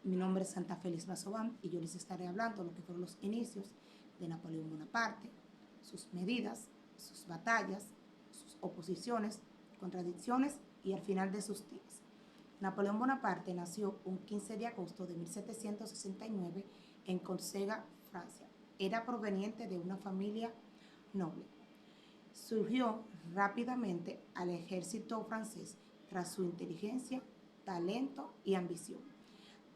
Mi nombre es Santa Félix Basobán y yo les estaré hablando de lo que fueron los inicios de Napoleón Bonaparte, sus medidas, sus batallas, sus oposiciones, contradicciones y al final de sus días. Napoleón Bonaparte nació un 15 de agosto de 1769 en Córcega, Francia. Era proveniente de una familia noble. Surgió rápidamente al ejército francés tras su inteligencia, talento y ambición.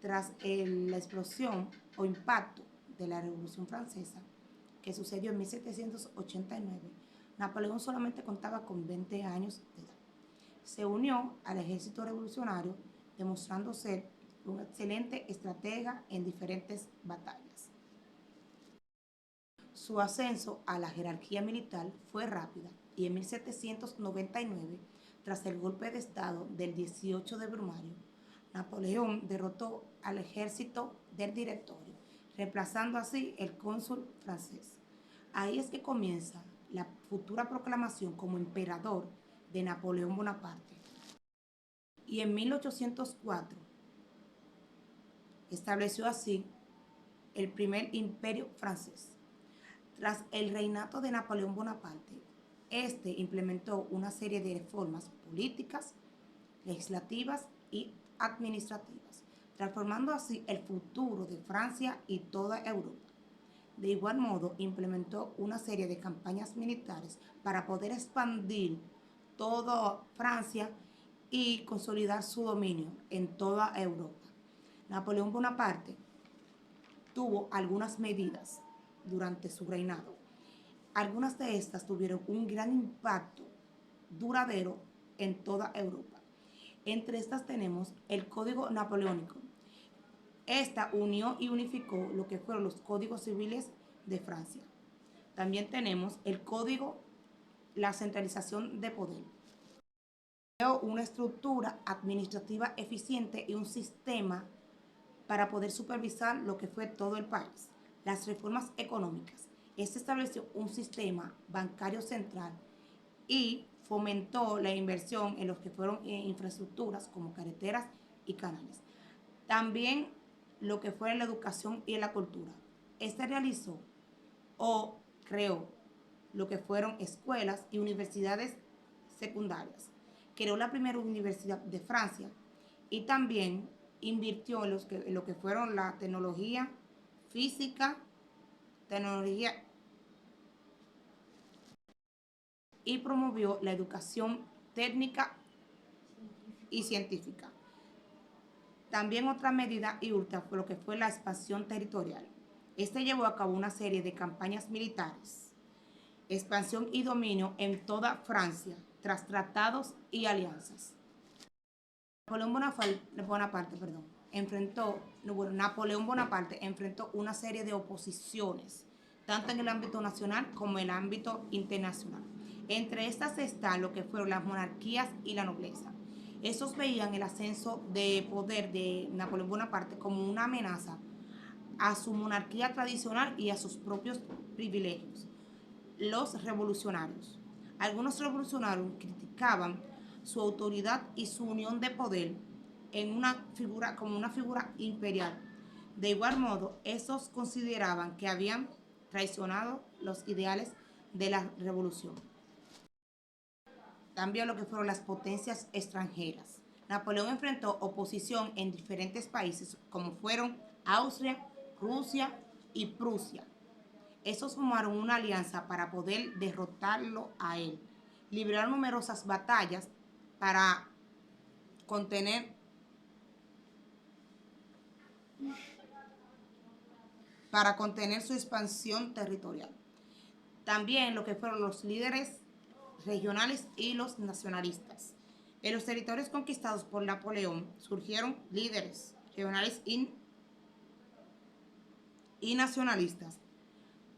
Tras la explosión o impacto de la Revolución Francesa, que sucedió en 1789, Napoleón solamente contaba con 20 años de edad. Se unió al ejército revolucionario, demostrando ser un excelente estratega en diferentes batallas. Su ascenso a la jerarquía militar fue rápida y en 1799, tras el golpe de Estado del 18 de Brumario, Napoleón derrotó al ejército del Directorio, reemplazando así el cónsul francés. Ahí es que comienza la futura proclamación como emperador de Napoleón Bonaparte. Y en 1804 estableció así el primer imperio francés. Tras el reinato de Napoleón Bonaparte, este implementó una serie de reformas políticas, legislativas y administrativas, transformando así el futuro de Francia y toda Europa. De igual modo, implementó una serie de campañas militares para poder expandir toda Francia y consolidar su dominio en toda Europa. Napoleón Bonaparte tuvo algunas medidas durante su reinado. Algunas de estas tuvieron un gran impacto duradero en toda Europa. Entre estas tenemos el Código Napoleónico. Esta unió y unificó lo que fueron los códigos civiles de Francia. También tenemos el Código, la centralización de poder. Creó una estructura administrativa eficiente y un sistema para poder supervisar lo que fue todo el país. Las reformas económicas. Este estableció un sistema bancario central y fomentó la inversión en lo que fueron infraestructuras como carreteras y canales. También lo que fue la educación y la cultura. Este realizó o creó lo que fueron escuelas y universidades secundarias. Creó la primera universidad de Francia y también invirtió en lo que fueron la tecnología física, tecnología y promovió la educación técnica y científica. También otra medida y última fue lo que fue la expansión territorial. Este llevó a cabo una serie de campañas militares, expansión y dominio en toda Francia, tras tratados y alianzas. Napoleón Bonaparte enfrentó una serie de oposiciones, tanto en el ámbito nacional como en el ámbito internacional. Entre estas están lo que fueron las monarquías y la nobleza. Estos veían el ascenso de poder de Napoleón Bonaparte como una amenaza a su monarquía tradicional y a sus propios privilegios. Los revolucionarios. Algunos revolucionarios criticaban su autoridad y su unión de poder en como una figura imperial. De igual modo, estos consideraban que habían traicionado los ideales de la revolución. También lo que fueron las potencias extranjeras. Napoleón enfrentó oposición en diferentes países como fueron Austria, Rusia y Prusia. Estos formaron una alianza para poder derrotarlo a él. Libraron numerosas batallas para contener su expansión territorial. También lo que fueron los líderes regionales y los nacionalistas. En los territorios conquistados por Napoleón surgieron líderes regionales y nacionalistas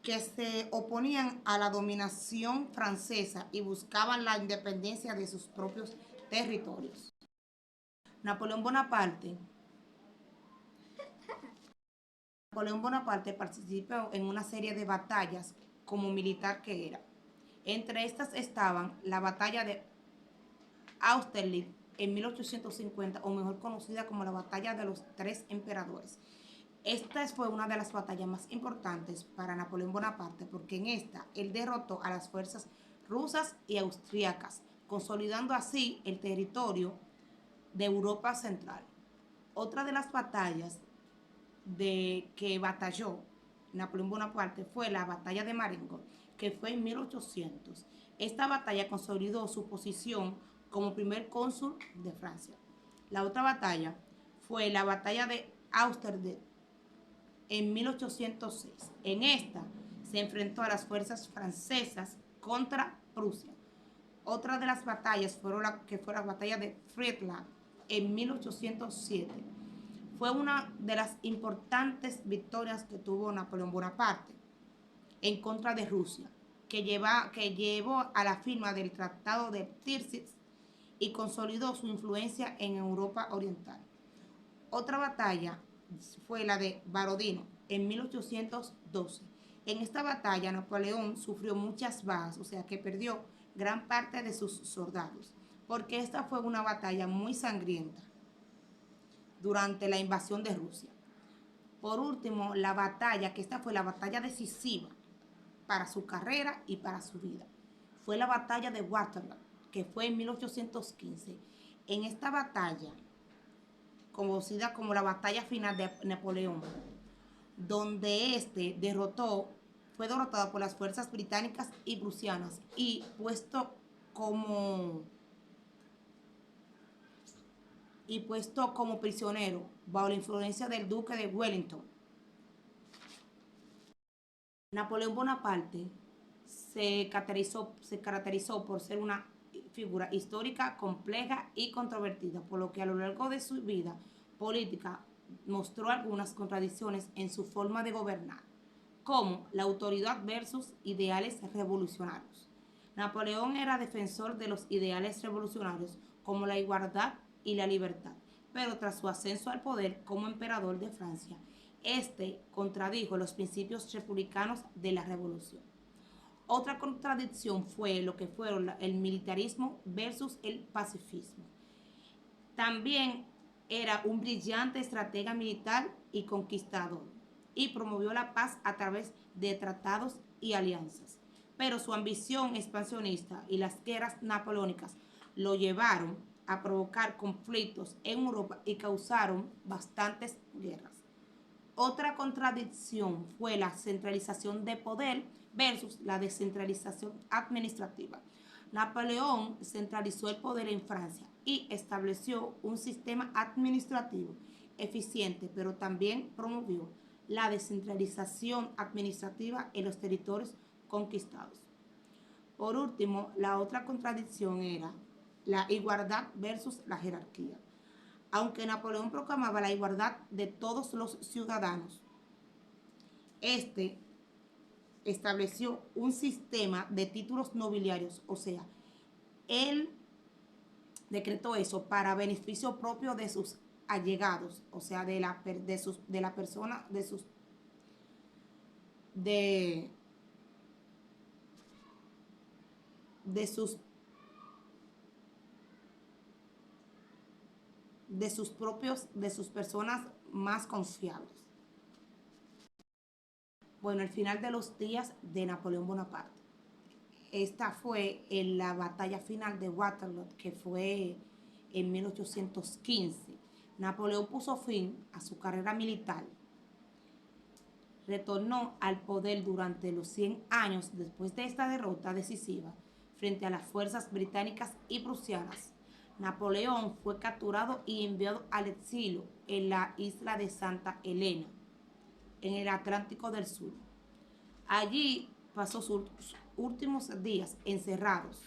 que se oponían a la dominación francesa y buscaban la independencia de sus propios territorios. Napoleón Bonaparte participó en una serie de batallas como militar que era. Entre estas estaban la batalla de Austerlitz, en 1850, o mejor conocida como la Batalla de los Tres Emperadores. Esta fue una de las batallas más importantes para Napoleón Bonaparte porque en esta él derrotó a las fuerzas rusas y austríacas, consolidando así el territorio de Europa Central. Otra de las batallas que batalló Napoleón Bonaparte fue la batalla de Marengo, que fue en 1800. Esta batalla consolidó su posición como primer cónsul de Francia. La otra batalla fue la batalla de Austerlitz en 1806. En esta se enfrentó a las fuerzas francesas contra Prusia. Otra de las batallas fue la batalla de Friedland en 1807. Fue una de las importantes victorias que tuvo Napoleón Bonaparte en contra de Rusia, que llevó a la firma del Tratado de Tirsit y consolidó su influencia en Europa Oriental. Otra batalla fue la de Borodino en 1812. En esta batalla Napoleón sufrió muchas bajas, o sea que perdió gran parte de sus soldados, porque esta fue una batalla muy sangrienta durante la invasión de Rusia. Por último, la batalla, que esta fue la batalla decisiva para su carrera y para su vida, fue la batalla de Waterloo, que fue en 1815. En esta batalla, conocida como la batalla final de Napoleón, donde fue derrotado por las fuerzas británicas y prusianas y puesto como prisionero bajo la influencia del duque de Wellington. Napoleón Bonaparte se caracterizó por ser una figura histórica compleja y controvertida, por lo que a lo largo de su vida política mostró algunas contradicciones en su forma de gobernar, como la autoridad versus ideales revolucionarios. Napoleón era defensor de los ideales revolucionarios como la igualdad y la libertad, pero tras su ascenso al poder como emperador de Francia, este contradijo los principios republicanos de la revolución. Otra contradicción fue lo que fueron el militarismo versus el pacifismo. También era un brillante estratega militar y conquistador y promovió la paz a través de tratados y alianzas. Pero su ambición expansionista y las guerras napoleónicas lo llevaron a provocar conflictos en Europa y causaron bastantes guerras. Otra contradicción fue la centralización de poder versus la descentralización administrativa. Napoleón centralizó el poder en Francia y estableció un sistema administrativo eficiente, pero también promovió la descentralización administrativa en los territorios conquistados. Por último, la otra contradicción era la igualdad versus la jerarquía. Aunque Napoleón proclamaba la igualdad de todos los ciudadanos, este estableció un sistema de títulos nobiliarios, o sea, él decretó eso para beneficio propio de sus allegados, o sea, de la persona, de sus de sus personas más confiables. Bueno, el final de los días de Napoleón Bonaparte. Esta fue en la batalla final de Waterloo, que fue en 1815. Napoleón puso fin a su carrera militar. Retornó al poder durante los 100 años después de esta derrota decisiva frente a las fuerzas británicas y prusianas. Napoleón fue capturado y enviado al exilio en la isla de Santa Helena, en el Atlántico del Sur. Allí pasó sus últimos días encerrados,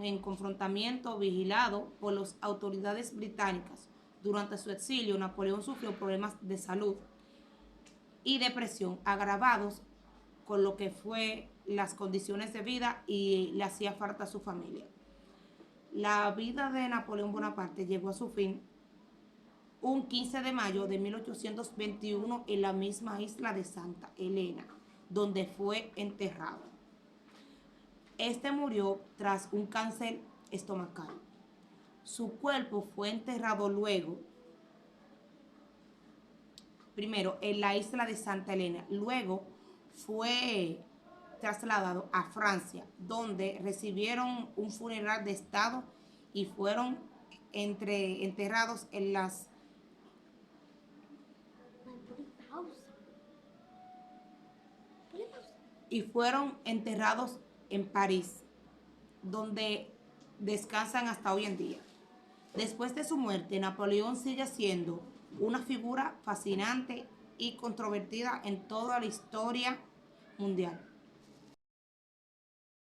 en confrontamiento vigilado por las autoridades británicas. Durante su exilio, Napoleón sufrió problemas de salud y depresión agravados con lo que fue las condiciones de vida y le hacía falta a su familia. La vida de Napoleón Bonaparte llegó a su fin un 15 de mayo de 1821 en la misma isla de Santa Helena, donde fue enterrado. Este murió tras un cáncer estomacal. Su cuerpo fue enterrado luego, primero en la isla de Santa Elena, luego fue trasladado a Francia, donde recibieron un funeral de estado y fueron enterrados en las y fueron enterrados en París, donde descansan hasta hoy en día. Después de su muerte, Napoleón sigue siendo una figura fascinante y controvertida en toda la historia mundial.